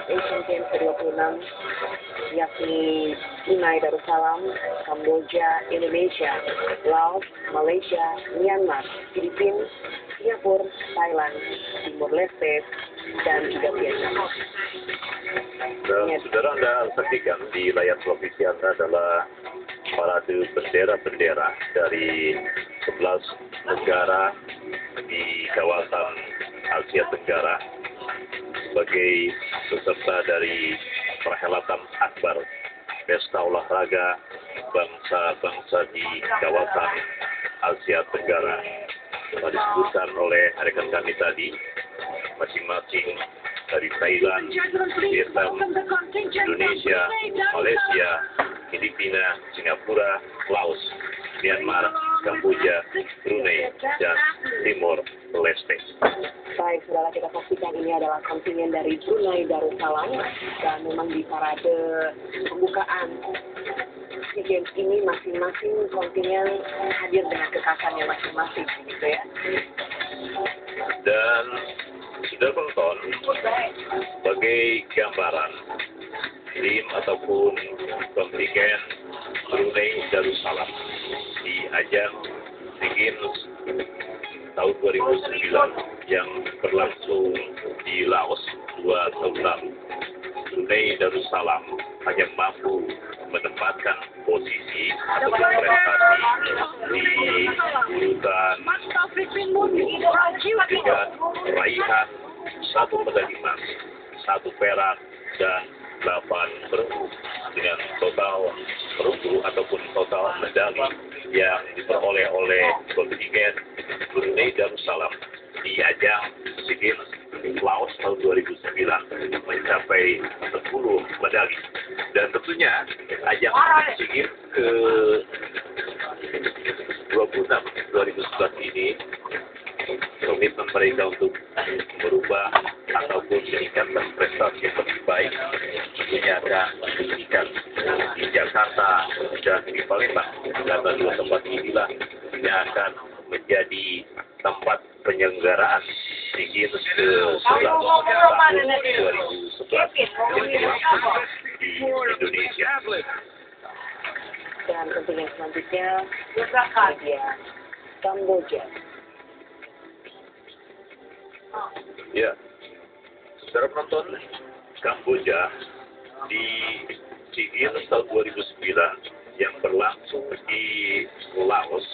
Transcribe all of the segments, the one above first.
Asian Games ke-26, yakni Brunei Darussalam, Kamboja, Indonesia, Laos, Malaysia, Myanmar, Filipina, Singapura, Thailand, Timur Leste, dan juga Vietnam. Dan saudara, Anda saksikan di layar televisi Anda adalah parade bendera-bendera dari 11 negara di kawasan Asia Tenggara sebagai peserta dari perhelatan akbar pesta olahraga bangsa-bangsa di kawasan Asia Tenggara. Telah disebutkan oleh rekan kami tadi, masing-masing dari Thailand, Vietnam, Indonesia, Malaysia, Filipina, Singapura, Laos, Myanmar, Kamboja, Brunei, dan Timur Leste. Baik, saudara, kita saksikan ini adalah kontingen dari Brunei Darussalam, dan memang di parade pembukaan SEA Games ini masing-masing kontingen hadir dengan kekhasannya masing-masing, gitu ya. Dan sudah penonton, sebagai gambaran tim ataupun kontingen Brunei Darussalam di ajang SEA Games tahun 2009 yang berlangsung di Laos 2 tahun lalu. Brunei Darussalam hanya mampu menempatkan posisi atau prestasi di urutan dengan raihan 1 medali emas, 1 perak, dan 8 perunggu, dengan total perunggu ataupun total medali yang diperoleh oleh kontingen Brunei Darussalam di ajang SEA Games Laos tahun 2009 mencapai 10 medali. Dan tentunya ajang SEA Games ke-26 2011 ini komitmen mereka untuk merubah ataupun meningkatkan prestasi yang lebih baik tentunya akan diberikan di Jakarta dan di Palembang, karena 2 tempat inilah yang akan menjadi tempat penyelenggaraan SEA Games ke-11 tahun 2011 yang berlangsung di Indonesia. Dan kontingen selanjutnya dia Kamboja. Ya, saudara penonton, Kamboja di SEA Games tahun 2009 yang berlangsung di Laos,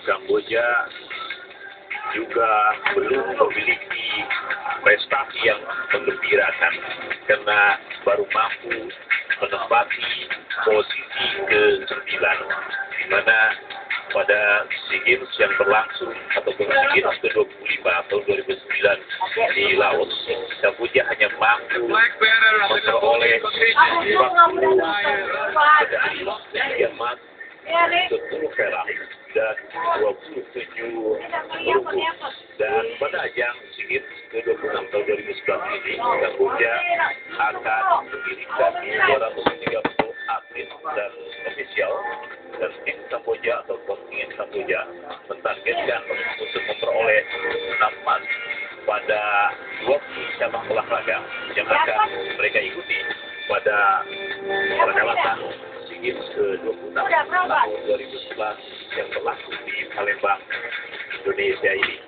Kamboja juga belum memiliki prestasi yang menggembirakan karena baru mampu menempati posisi ke-9, di mana pada SEA Games yang berlangsung ataupun SEA Games ke-25 tahun 2009 di Laos, Kamboja hanya mampu memperoleh 40 medali emas, 10 perak, dan 27 perunggu. Dan pada ajang SEA Games ke-26 tahun 2011 ini, Kamboja akan mengirimkan 230 atlet dan ofisial, dan tim Kamboja atau kontingen Kamboja mentargetkan untuk memperoleh 6 emas pada 20 cabang olahraga yang akan mereka ikuti pada perhelatan SEA Games ke-26 tahun 2011 yang berlangsung di Palembang, Indonesia ini.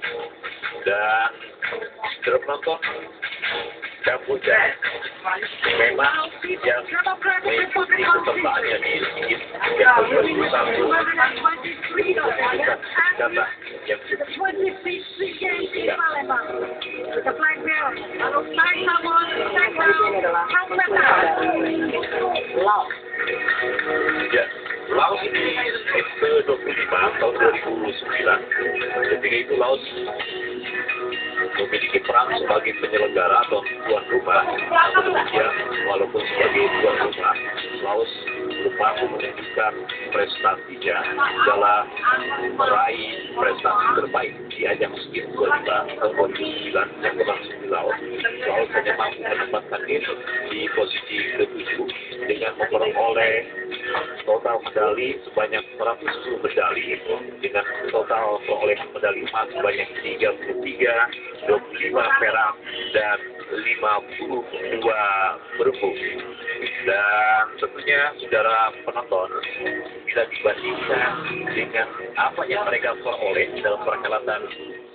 Dan saudara penonton, Kamboja memang yang mengikuti pesertaannya di SEA Games yang ke-21 karena yang Laos. Ya, Laos di ke-25 tahun 2009. Ketika itu Laos memiliki peran sebagai penyelenggara atau tuan rumah. Namun demikian, walaupun sebagai tuan rumah, Laos belum mampu menunjukkan prestasinya dalam meraih prestasi terbaik di ajang SEA Games 25 tahun 2009 yang berlangsung di Laos. Laos hanya mampu menempatkan diri di posisi ke-7 dengan memperoleh total medali sebanyak 110 medali, dengan total perolehan medali emas sebanyak 33, 25 perak, dan 52 perunggu. Dan tentunya saudara penonton, bila dibandingkan dengan apa yang mereka peroleh dalam perhelatan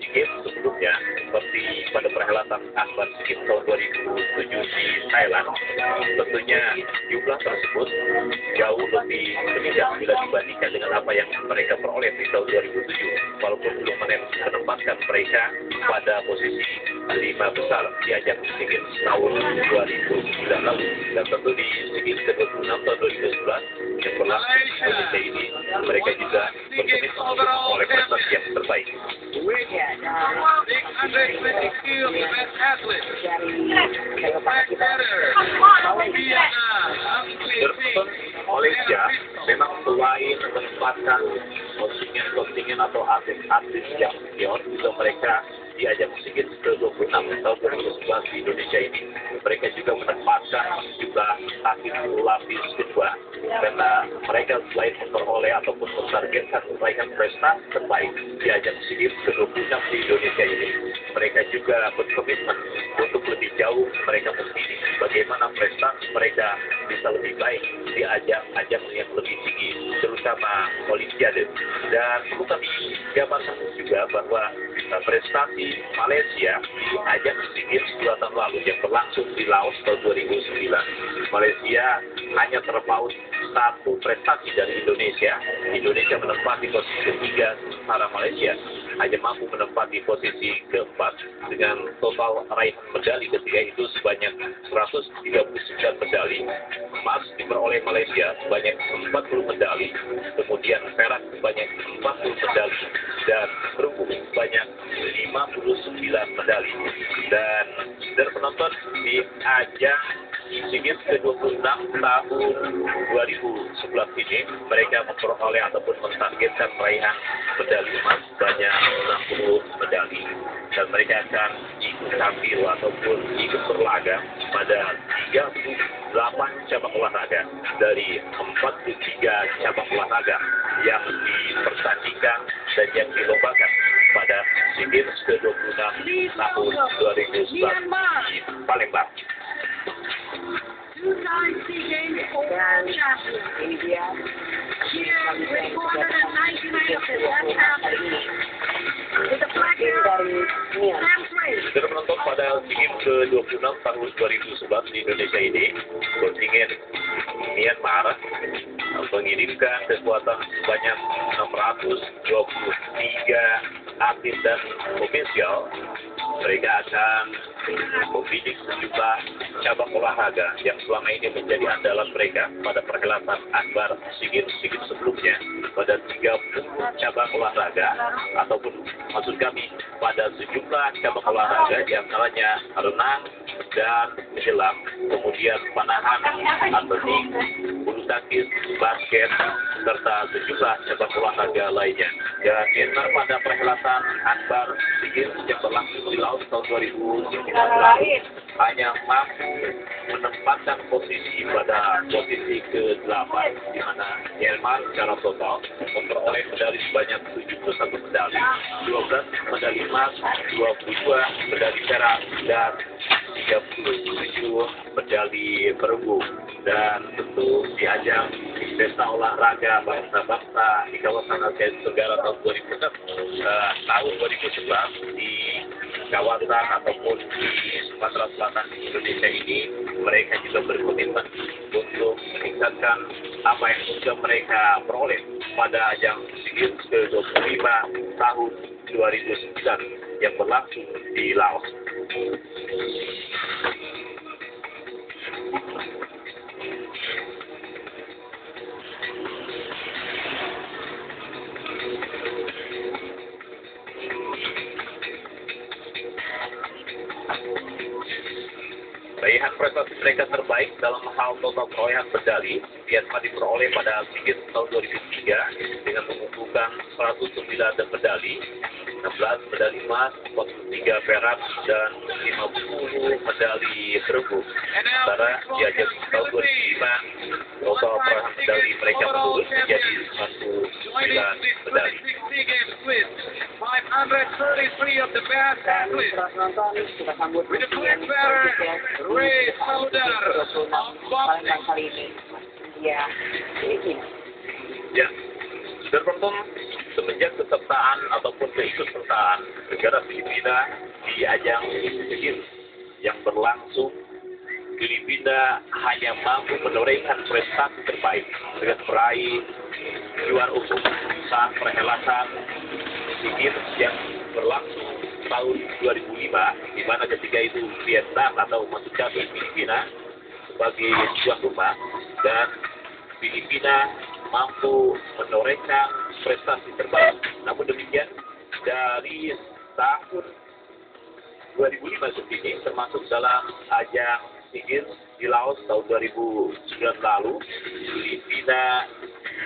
SEA Games sebelumnya, seperti pada perhelatan Akbar SEA Games tahun 2007 di Thailand, tentunya jumlah tersebut jauh lebih meningkat bila dibandingkan dengan apa yang mereka peroleh di tahun 2007, walaupun belum menempatkan mereka pada posisi 5 besar di ajang SEA Games tahun 2009 lalu. Dan tentu di SEA Games ke-26 tahun 2011 yang berlangsung di Indonesia ini, mereka juga berkomitmen untuk memperoleh prestasi yang terbaik. Ya, dari Malaysia memang selain menempatkan kontingen atau atlet yang senior, juga mereka di ajang SEA Games ke-26 tahun 2011 di Indonesia ini, mereka juga menempatkan juga atlet lapis kedua, karena mereka selain memperoleh ataupun mentargetkan raihan prestasi terbaik di ajang SEA Games ke-26 di Indonesia ini, mereka juga berkomitmen untuk lebih jauh mereka memilih bagaimana prestasi mereka bisa lebih baik di ajang-ajang yang lebih tinggi, terutama Olimpiade. Dan perlu kami gambarkan juga bahwa prestasi Malaysia di ajang SEA Games 2 tahun lalu yang berlangsung di Laos tahun 2009, Malaysia hanya terpaut satu prestasi dari Indonesia. Indonesia menempati posisi ketiga, sementara Malaysia hanya mampu menempati posisi keempat dengan total raihan medali ketiga itu sebanyak 139 medali. Emas diperoleh Malaysia sebanyak 40 medali, kemudian perak sebanyak 40 medali, dan perunggu sebanyak 59 medali. Dan saudara penonton, di ajang SEA Games ke-26 tahun 2011 ini, mereka memperoleh ataupun mentargetkan raihan medali emas sebanyak 60 medali, dan mereka akan ikut tampil ataupun ikut berlaga pada 38 cabang olahraga dari 43 cabang olahraga yang dipertandingkan dan yang dilombakan pada SEA Games ke-26 tahun 2011 di Palembang. Dan ini dia Saudara penonton, pada SEA Games ke-26 tahun 2011 di Indonesia ini, kontingen Myanmar mengirimkan kekuatan sebanyak 623 atlet dan ofisial. Mereka akan membidik sejumlah cabang olahraga yang selama ini menjadi andalan mereka pada perhelatan Akbar SEA Games sebelumnya, pada 30 cabang olahraga, ataupun maksud kami pada sejumlah cabang olahraga, di antaranya renang dan menyelam, kemudian panahan atletik, bulu tangkis, basket, serta sejumlah cabang olahraga lainnya. Dan Myanmar pada perhelatan Akbar SEA Games yang berlangsung di Laos tahun 2019 hanya mampu menempatkan posisi pada posisi ke-8, di mana Myanmar secara total memperoleh medali sebanyak 71 medali, 12 medali emas, 22 medali perak, dan 37 medali perunggu. Dan tentu di ajang pesta olahraga bangsa-bangsa di kawasan Asia Tenggara tahun 2011 di kawasan ataupun di Sumatera Selatan Indonesia ini, mereka juga berkomitmen untuk meningkatkan apa yang sudah mereka peroleh pada ajang SEA Games ke-25 tahun 2009 yang berlangsung di Laos. Raihan prestasi mereka terbaik dalam hal total perolehan medali Myanmar diperoleh pada SEA Games tahun 2003 dengan mengumpulkan 109 medali, 16 medali emas, 43 perak, dan 50 medali perunggu. Sementara di ajang tahun 2005 total perolehan medali mereka menurun menjadi 59 medali. 133 of the best Dan athletes. para penonton, kita sambut With the kontingen black bearer, bertiga Ray Sauder 26 of Palembang boxing. kali ini. Ya, Filipina. Ya, sudah penonton, semenjak kesertaan ataupun keikutsertaan negara Filipina di ajang SEA Games yang berlangsung, Filipina hanya mampu menorehkan prestasi terbaik dengan meraih juara umum saat perhelatan SEA Games yang berlangsung tahun 2005, di mana ketika itu Vietnam atau maksud kami Filipina sebagai tuan rumah, dan Filipina mampu menorehkan prestasi terbaik. Namun demikian, dari tahun 2005 ke sini, termasuk dalam ajang SEA Games di Laos tahun 2009 lalu, Filipina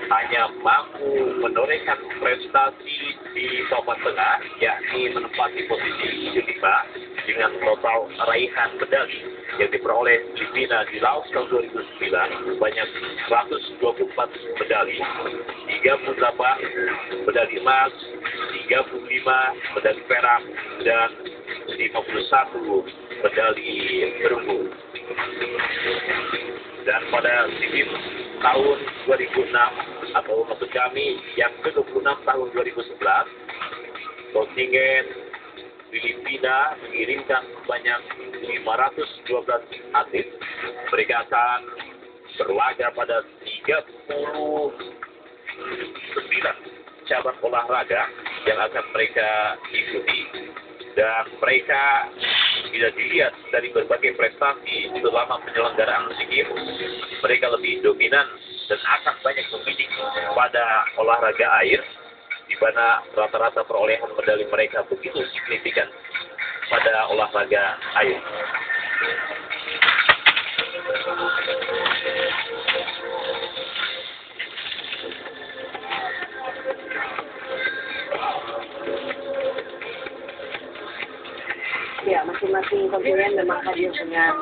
hanya mampu menorehkan prestasi di papan tengah, yakni menempati posisi kelima dengan total raihan medali yang diperoleh Filipina di Laos tahun 2009 sebanyak 124 medali, 38 medali emas, 35 medali perak, dan 51 medali perunggu. Dan pada SEA Games tahun 2006 atau maksud kami yang ke-26 tahun 2011, kontingen Filipina mengirimkan sebanyak 512 atlet. Mereka akan berlaga pada 39 cabang olahraga yang akan mereka ikuti, dan mereka bila dilihat dari berbagai prestasi selama penyelenggaraan SEA Games, mereka lebih dominan dan akan banyak membidik pada olahraga air, di mana rata-rata perolehan medali mereka begitu signifikan pada olahraga air. Ya, masing-masing kontingen memang hadir dengan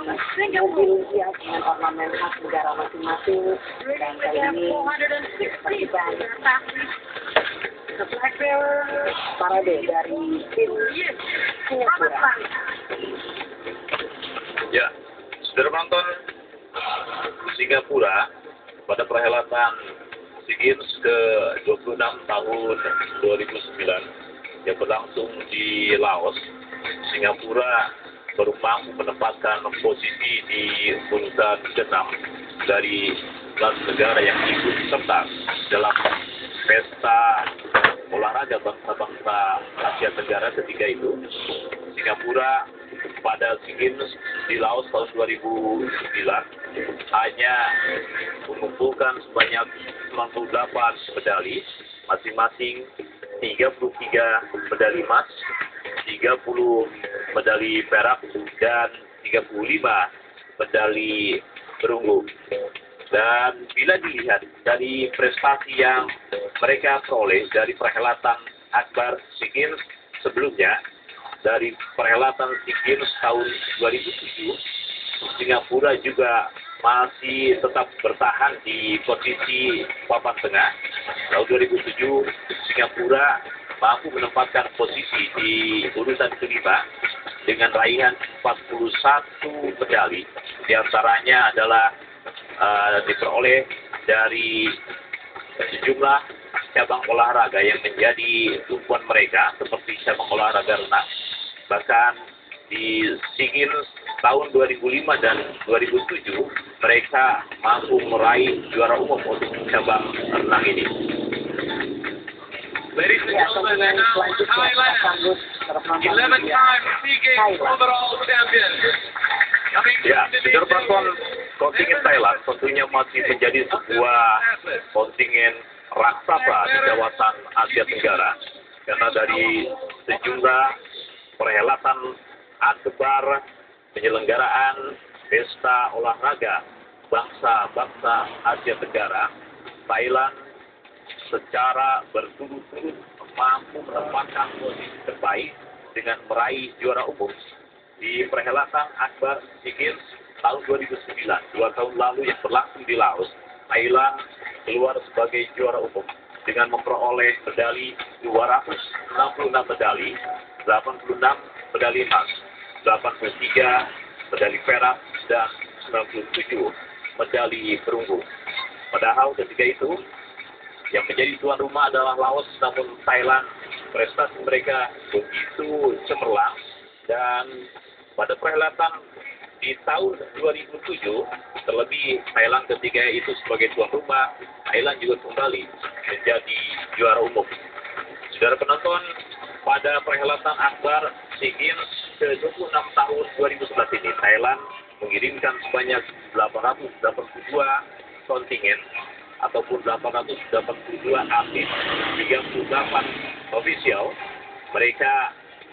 mobil hias dengan ornamen khas negara masing-masing, dan kali ini kita parade dari tim Singapura. Ya, sudah menonton Singapura pada perhelatan SEA Games ke-26 tahun 2009 yang berlangsung di Laos. Singapura baru mampu menempatkan posisi di urutan ke-6 dari 11 negara yang ikut serta dalam pesta olahraga bangsa-bangsa Asia Tenggara ketika itu. Singapura pada SEA Games di Laos tahun 2009 hanya mengumpulkan sebanyak 98 medali, masing-masing 33 medali emas, 30 medali perak, dan 35 medali perunggu. Dan bila dilihat dari prestasi yang mereka peroleh dari perhelatan akbar SEA Games sebelumnya, dari perhelatan SEA Games tahun 2007, Singapura juga masih tetap bertahan di posisi papan tengah. Tahun 2007, Singapura mampu menempatkan posisi di urutan kelima dengan raihan 41 medali. Di antaranya adalah diperoleh dari sejumlah cabang olahraga yang menjadi tumpuan mereka, seperti cabang olahraga renang. Bahkan di SEA Games tahun 2005 dan 2007, mereka mampu meraih juara umum untuk cabang renang ini. Ladies and Ya, gentlemen, kontingen and now selanjutnya kita Thailand, sambut penonton 11-time SEA Games overall champion. Coming Ya, to sudah Indonesia. penonton, kontingen Thailand tentunya masih menjadi sebuah kontingen raksasa di kawasan Asia Tenggara, karena dari sejumlah perhelatan akbar penyelenggaraan pesta olahraga bangsa-bangsa Asia Tenggara, Thailand secara berturut-turut mampu menempatkan posisi terbaik dengan meraih juara umum di perhelatan akbar SEA Games tahun 2009, 2 tahun lalu yang berlangsung di Laos. Thailand keluar sebagai juara umum dengan memperoleh medali 266 medali, 86 medali emas, 83 medali perak, dan 97 medali perunggu. Padahal ketika itu, yang menjadi tuan rumah adalah Laos, namun Thailand prestasi mereka begitu cemerlang, dan pada perhelatan di tahun 2007, terlebih Thailand ketika itu sebagai tuan rumah, Thailand juga kembali menjadi juara umum. Saudara penonton, pada perhelatan akbar SEA Games ke-26 tahun 2011 ini, Thailand mengirimkan sebanyak 882 kontingen ataupun 882 atlet, 38 ofisial. Mereka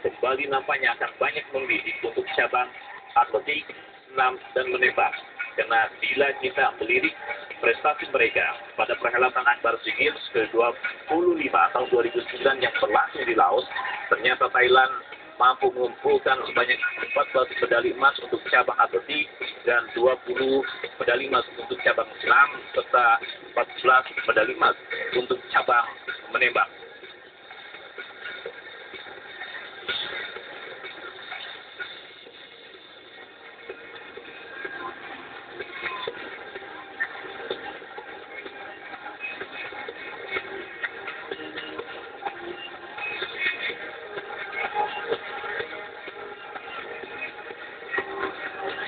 kembali nampaknya akan banyak membidik untuk cabang atletik, senam, dan menembak. Karena bila kita melirik prestasi mereka pada perhelatan akbar SEA Games ke-25 tahun 2009 yang berlangsung di Laos, ternyata Thailand mampu mengumpulkan sebanyak 14 medali emas untuk cabang atletik dan 20 medali emas untuk cabang senam serta 14 medali emas untuk cabang menembak.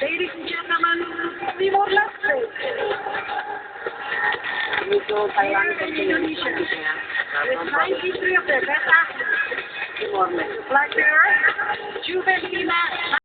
Ladies and gentlemen, Timor Leste. Itu Thailand Indonesia. With 93 of their best athletes. Timor Leste. Black Bear, Juventina.